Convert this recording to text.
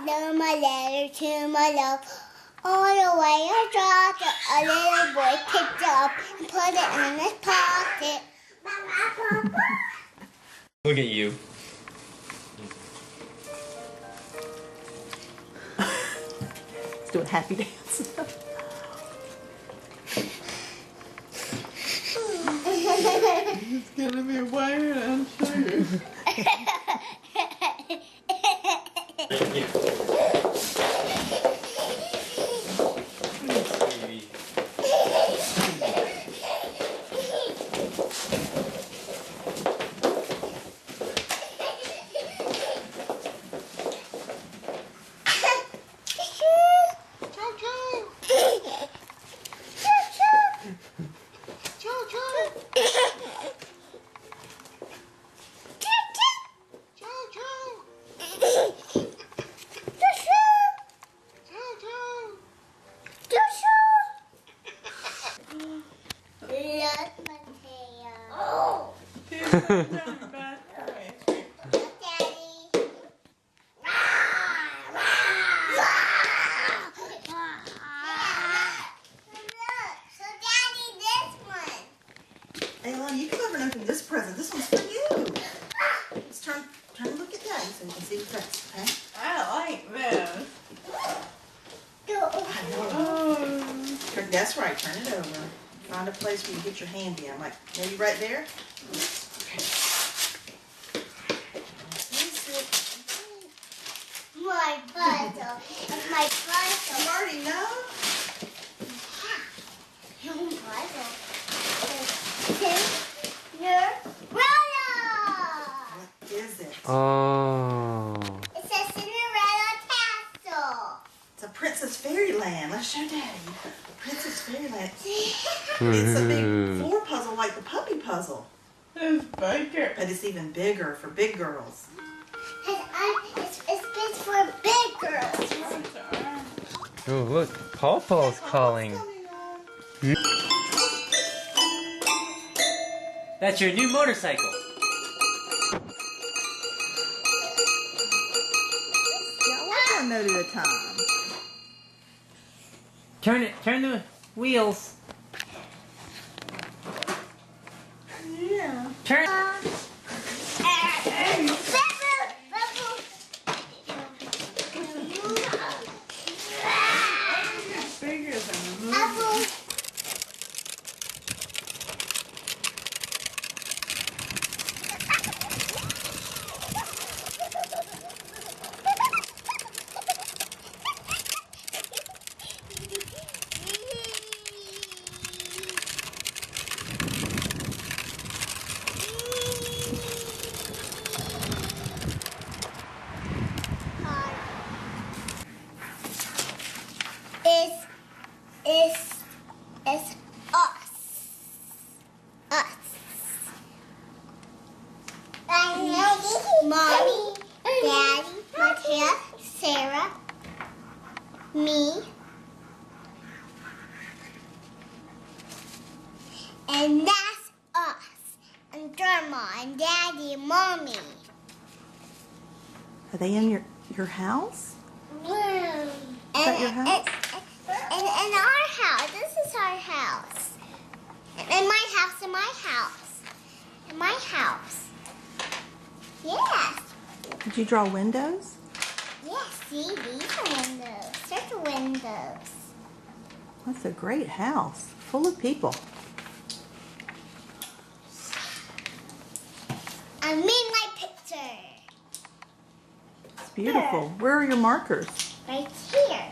wrote my letter to my love. All the way I dropped it, a little boy picked it up and put it in his pocket. Look at you. He's doing happy dance. It's gonna be weird, I'm sure. Ayla, you come over and open this present. This one's for you. Let's turn and look at that so you can see what that's, okay? I like this. That's right, turn it over. Find a place where you get your hand in. Like, maybe right there? Okay. My puzzle. That's my puzzle. You already know? Your puzzle. What is it? Oh. It's a Cinderella castle. It's a Princess Fairyland. Let's show Daddy. Princess Fairyland. It's a big floor puzzle like the puppy puzzle. It's bigger. But it's even bigger for big girls. It's big for big girls. Oh, look. Paw Paw's calling. That's your new motorcycle. Yeah, one note at a time. Turn the wheels. Yeah. Turn. Bigger than a Apple. It's us. Us. Mommy, Daddy, Matea, Sarah, me, and that's us. And Grandma and Daddy and Mommy. Are they in your house? And, that your house? And our house. This is our house. And my house and my house. And my house. Yes. Did you draw windows? Yes, see, these are windows. There's the windows. That's a great house, full of people. I made my picture. It's beautiful. Where are your markers? Right here.